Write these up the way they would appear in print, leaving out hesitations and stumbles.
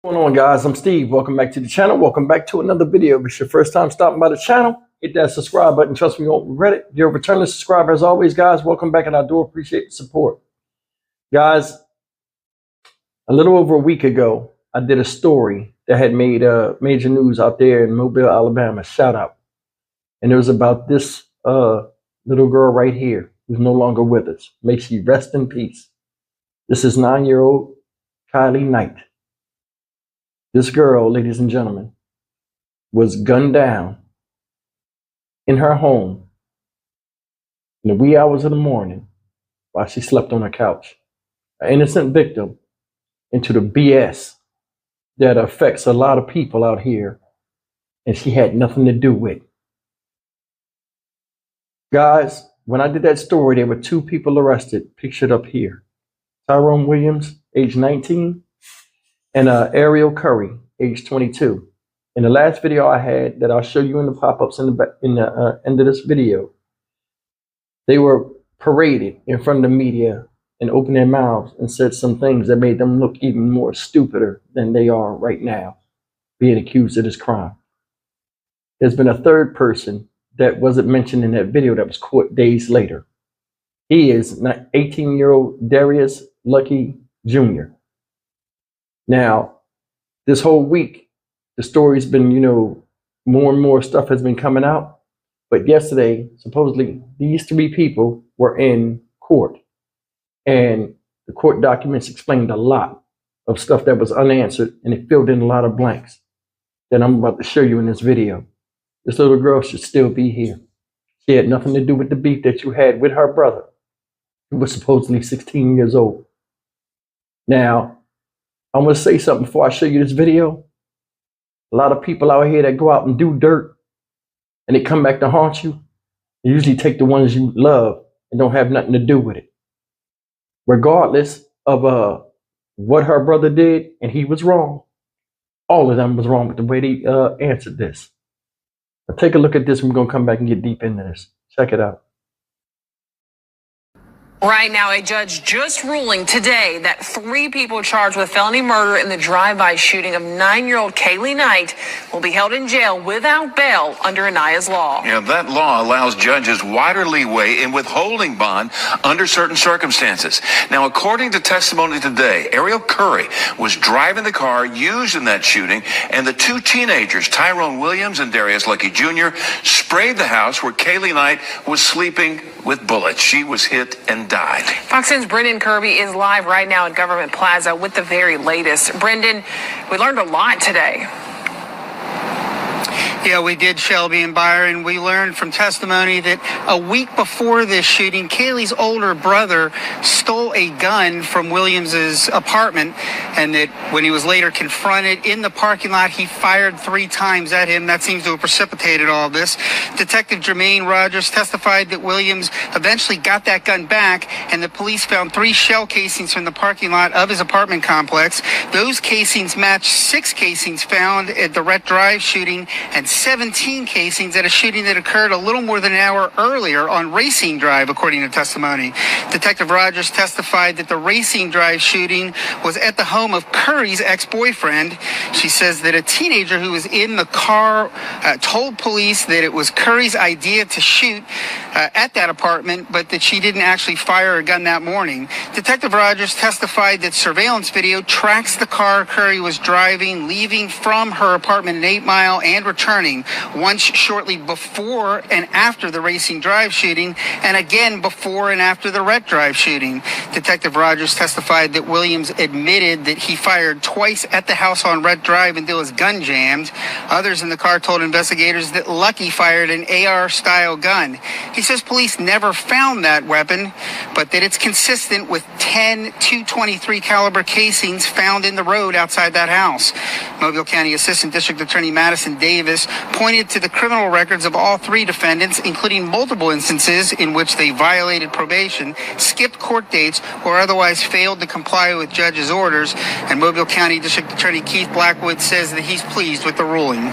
What's going on, guys? I'm Steve. Welcome back to the channel. Welcome back to another video. If it's your first time stopping by the channel, hit that subscribe button. Trust me, you won't regret it. If you're a returning subscriber, as always, guys, welcome back, and I do appreciate the support. Guys, a little over a week ago, I did a story that had made major news out there in Mobile, Alabama. Shout out. And it was about this little girl right here who's no longer with us. May she rest in peace. This is 9-year-old Cailee Knight. This girl, ladies and gentlemen, was gunned down in her home in the wee hours of the morning while she slept on her couch. An innocent victim into the BS that affects a lot of people out here, and she had nothing to do with. Guys, when I did that story, there were 2 people arrested, pictured up here. Tyrone Williams, age 19, and Ariel Curry, age 22. In the last video I had that I'll show you in the pop-ups in the end of this video, they were paraded in front of the media and opened their mouths and said some things that made them look even more stupider than they are right now, being accused of this crime. There's been a third person that wasn't mentioned in that video that was caught days later. He is 18-year-old Darius Lucky Jr. Now, this whole week, the story's been, more and more stuff has been coming out. But yesterday, supposedly, these 3 people were in court. And the court documents explained a lot of stuff that was unanswered, and it filled in a lot of blanks that I'm about to show you in this video. This little girl should still be here. She had nothing to do with the beef that you had with her brother, who was supposedly 16 years old. Now, I'm going to say something before I show you this video. A lot of people out here that go out and do dirt and they come back to haunt you, they usually take the ones you love and don't have nothing to do with it. Regardless of what her brother did, and he was wrong, all of them was wrong with the way they answered this. Now take a look at this, and we're going to come back and get deep into this. Check it out. Right now, a judge just ruling today that 3 people charged with felony murder in the drive-by shooting of 9-year-old Cailee Knight will be held in jail without bail under Anaya's law. Yeah, that law allows judges wider leeway in withholding bond under certain circumstances. Now, according to testimony today, Ariel Curry was driving the car used in that shooting, and the 2 teenagers, Tyrone Williams and Darius Lucky Jr., sprayed the house where Cailee Knight was sleeping with bullets. She was hit and died. Fox 10's Brendan Kirby is live right now at Government Plaza with the very latest. Brendan, we learned a lot today. Yeah, we did, Shelby and Byron. We learned from testimony that a week before this shooting, Cailee's older brother stole a gun from Williams's apartment, and that when he was later confronted in the parking lot, he fired 3 times at him. That seems to have precipitated all of this. Detective Jermaine Rogers testified that Williams eventually got that gun back, and the police found 3 shell casings from the parking lot of his apartment complex. Those casings matched 6 casings found at the Rhett Drive shooting and 17 casings at a shooting that occurred a little more than an hour earlier on Racing Drive, according to testimony. Detective Rogers testified that the Racing Drive shooting was at the home of Curry's ex-boyfriend. She says that a teenager who was in the car told police that it was Curry's idea to shoot at that apartment, but that she didn't actually fire a gun that morning. Detective Rogers testified that surveillance video tracks the car Curry was driving, leaving from her apartment in 8 Mile and returning once shortly before and after the Racing Drive shooting, and again before and after the Rhett Drive shooting. Detective Rogers testified that Williams admitted that he fired twice at the house on Rhett Drive until his gun jammed. Others in the car told investigators that Lucky fired an AR-style gun. He says police never found that weapon, but that it's consistent with 10 .223 caliber casings found in the road outside that house. Mobile County Assistant District Attorney Madison Davis pointed to the criminal records of all 3 defendants, including multiple instances in which they violated probation, skipped court dates, or otherwise failed to comply with judges' orders. And Mobile County District Attorney Keith Blackwood says that he's pleased with the ruling.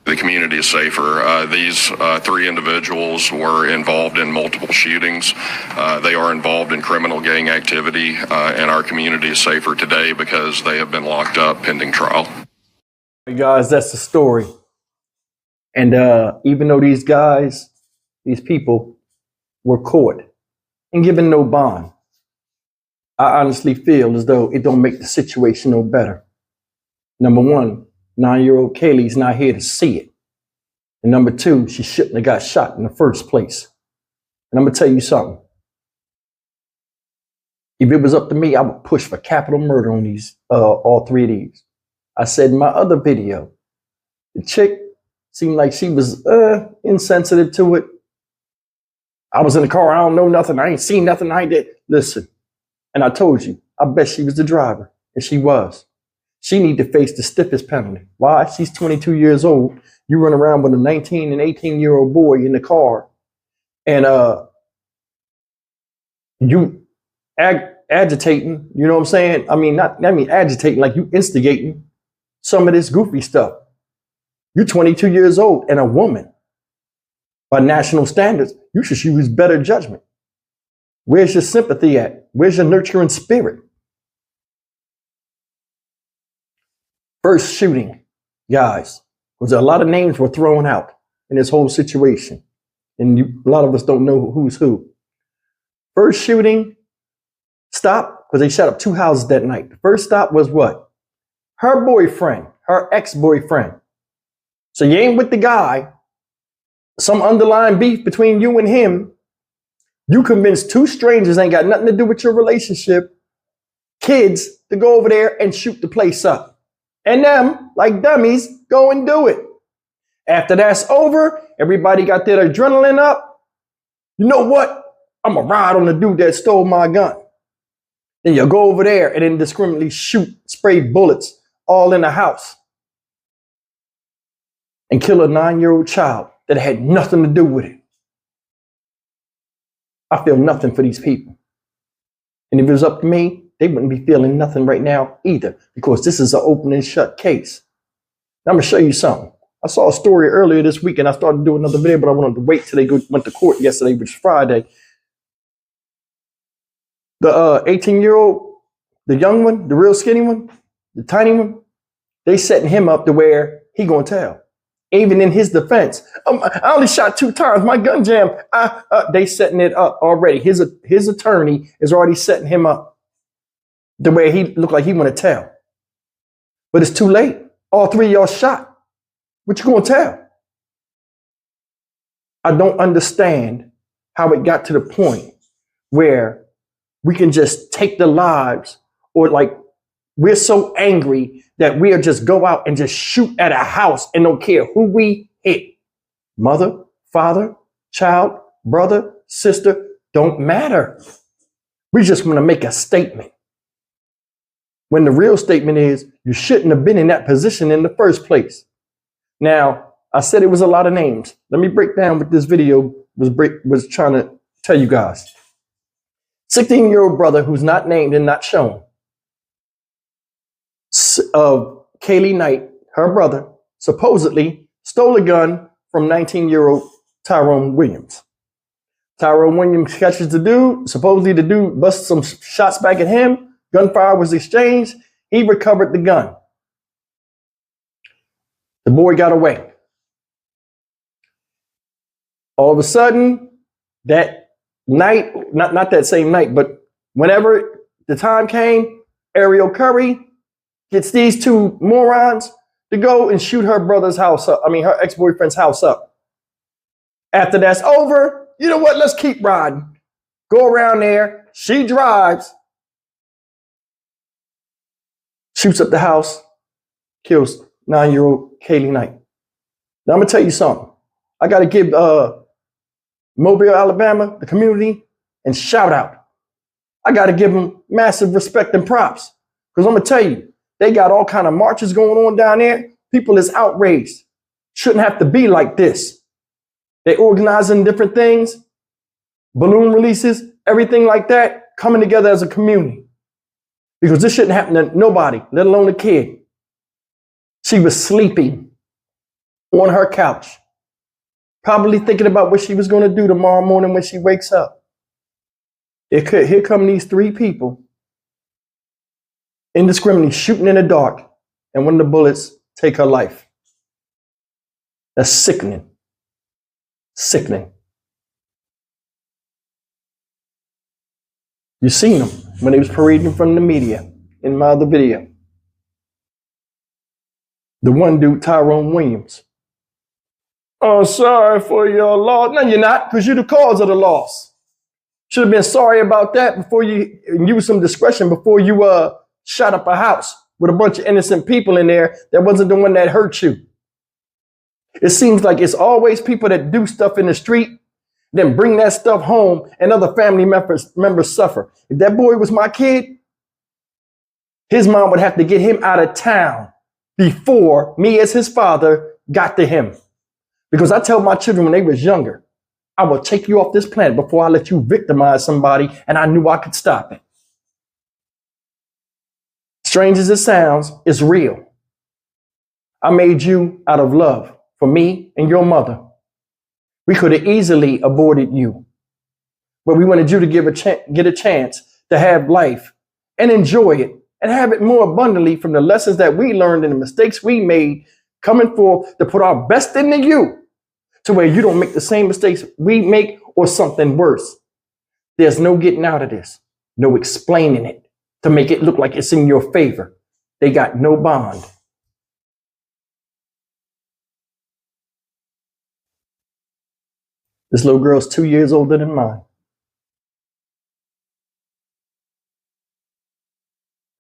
The community is safer. These three individuals were involved in multiple shootings. They are involved in criminal gang activity, and our community is safer today because they have been locked up pending trial. Hey guys, that's the story. And even though these people were caught and given no bond, I honestly feel as though it don't make the situation no better. Number one, 9-year-old Cailee's not here to see it. And number two, she shouldn't have got shot in the first place. And I'm going to tell you something. If it was up to me, I would push for capital murder on these, all three of these. I said in my other video, the chick seemed like she was insensitive to it. I was in the car, I don't know nothing, I ain't seen nothing, I ain't did. Listen, and I told you, I bet she was the driver, and she was. She need to face the stiffest penalty. Why? She's 22 years old. You run around with a 19 and 18-year-old boy in the car, and you agitating, you know what I'm saying? I mean agitating, like you instigating some of this goofy stuff. You're 22 years old and a woman. By national standards, you should use better judgment. Where's your sympathy at? Where's your nurturing spirit? First shooting, guys, because a lot of names were thrown out in this whole situation. And a lot of us don't know who's who. First shooting stop, because they shot up 2 houses that night. The first stop was what? Her boyfriend, her ex-boyfriend. So you ain't with the guy, some underlying beef between you and him. You convinced two strangers ain't got nothing to do with your relationship, kids, to go over there and shoot the place up. And them, like dummies, go and do it. After that's over, everybody got their adrenaline up. You know what? I'm going to ride on the dude that stole my gun. Then you go over there and indiscriminately shoot, spray bullets all in the house and kill a 9-year-old child that had nothing to do with it. I feel nothing for these people. And if it was up to me, they wouldn't be feeling nothing right now either, because this is an open and shut case. Now I'm going to show you something. I saw a story earlier this week and I started doing another video, but I wanted to wait till they went to court yesterday, which is Friday. The 18-year-old, the young one, the real skinny one, the tiny one, they setting him up to where he gonna tell. Even in his defense, I only shot 2 times. My gun jammed. They setting it up already. His attorney is already setting him up the way he looked like he want to tell. But it's too late. All 3 of y'all shot. What you gonna tell? I don't understand how it got to the point where we can just take the lives, or like we're so angry that we'll just go out and just shoot at a house and don't care who we hit. Mother, father, child, brother, sister, don't matter. We just want to make a statement. When the real statement is you shouldn't have been in that position in the first place. Now, I said it was a lot of names. Let me break down what this video was trying to tell you guys. 16-year-old brother who's not named and not shown of Cailee Knight, her brother, supposedly stole a gun from 19-year-old Tyrone Williams. Tyrone Williams catches the dude. Supposedly the dude busts some shots back at him. Gunfire was exchanged. He recovered the gun. The boy got away. All of a sudden, that night, not that same night, but whenever the time came, Ariel Curry gets these 2 morons to go and shoot her brother's house up. I mean, her ex-boyfriend's house up. After that's over, you know what? Let's keep riding. Go around there. She drives, shoots up the house, kills 9-year-old Cailee Knight. Now I'm gonna tell you something. I gotta give Mobile, Alabama, the community, and shout out. I gotta give them massive respect and props, because I'm gonna tell you, they got all kind of marches going on down there. People is outraged. Shouldn't have to be like this. They organizing different things, balloon releases, everything like that, coming together as a community. Because this shouldn't happen to nobody, let alone a kid. She was sleeping. on her couch, probably thinking about what she was going to do tomorrow morning when she wakes up. Here come these three people indiscriminately shooting in the dark, and one of the bullets take her life. That's sickening. Sickening. You seen them when they was parading in front of the media in my other video. The one dude, Tyrone Williams. Oh, sorry for your loss. No, you're not, because you're the cause of the loss. Should have been sorry about that before you use some discretion before you shot up a house with a bunch of innocent people in there that wasn't the one that hurt you. It seems like it's always people that do stuff in the street, then bring that stuff home, and other family members suffer. If that boy was my kid, his mom would have to get him out of town before me as his father got to him. Because I tell my children when they was younger, I will take you off this planet before I let you victimize somebody, and I knew I could stop it. Strange as it sounds, it's real. I made you out of love for me and your mother. We could have easily aborted you, but we wanted you to get a chance to have life and enjoy it and have it more abundantly from the lessons that we learned and the mistakes we made, coming forth to put our best into you to where you don't make the same mistakes we make or something worse. There's no getting out of this, no explaining it to make it look like it's in your favor. They got no bond. This little girl's 2 years older than mine.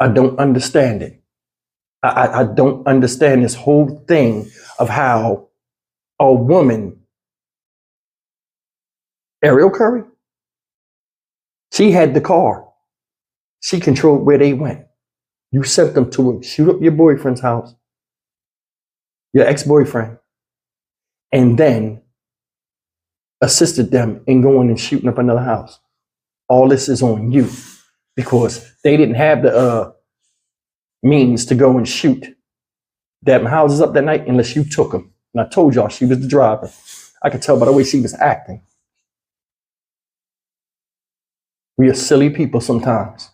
I don't understand it. I don't understand this whole thing of how a woman, Ariel Curry, she had the car. She controlled where they went. You sent them to shoot up your boyfriend's house, your ex-boyfriend, and then assisted them in going and shooting up another house. All this is on you because they didn't have the means to go and shoot them houses up that night unless you took them. And I told y'all she was the driver. I could tell by the way she was acting. We are silly people sometimes.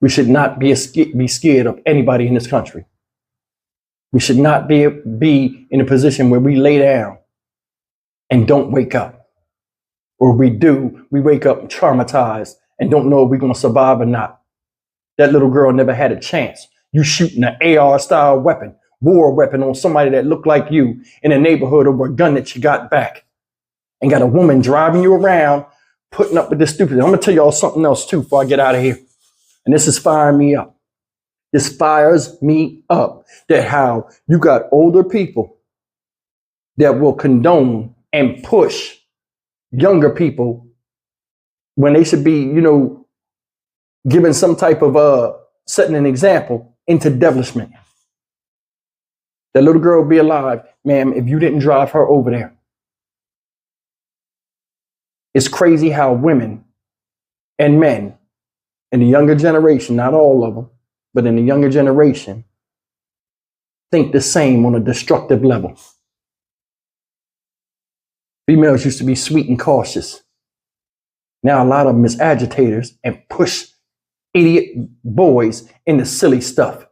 We should not be scared of anybody in this country. We should not be in a position where we lay down and don't wake up. Or we do, we wake up traumatized and don't know if we're going to survive or not. That little girl never had a chance. You shooting an AR style weapon, war weapon on somebody that looked like you in a neighborhood over a gun that you got back. And got a woman driving you around, putting up with this stupid. I'm going to tell y'all something else too before I get out of here. And this is firing me up. This fires me up that how you got older people that will condone and push younger people when they should be, given some type of setting an example into devilishment. That little girl will be alive, ma'am, if you didn't drive her over there. It's crazy how women and men in the younger generation, not all of them, but in the younger generation, think the same on a destructive level. Females used to be sweet and cautious. Now a lot of them is agitators and push idiot boys into silly stuff.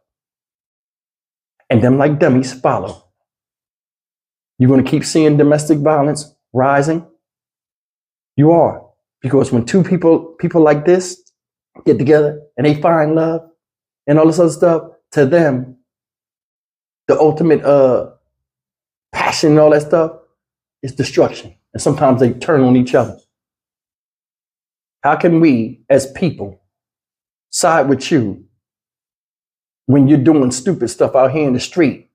And them like dummies follow. You're going to keep seeing domestic violence rising? You are. Because when two people like this get together and they find love and all this other stuff, to them, the ultimate passion and all that stuff is destruction. And sometimes they turn on each other. How can we, as people, side with you when you're doing stupid stuff out here in the street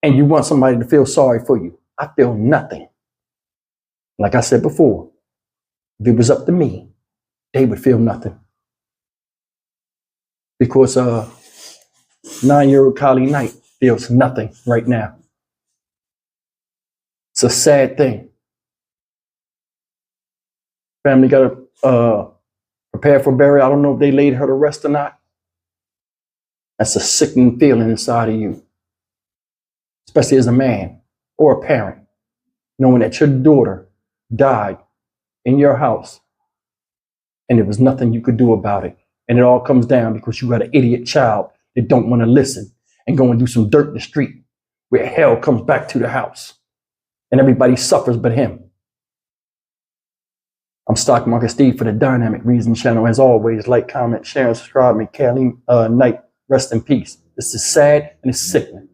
and you want somebody to feel sorry for you? I feel nothing. Like I said before, if it was up to me, they would feel nothing. Because 9-year-old Cailee Knight feels nothing right now. It's a sad thing. Family got to prepare for burial. I don't know if they laid her to rest or not. That's a sickening feeling inside of you. especially as a man or a parent, knowing that your daughter died in your house and there was nothing you could do about it. And it all comes down because you got an idiot child that don't want to listen and go and do some dirt in the street where hell comes back to the house and everybody suffers but him. I'm Stock Market Steve for the Dynamic Reason channel. As always, like, comment, share, and subscribe. May Cailee Knight rest in peace. This is sad and it's sickening.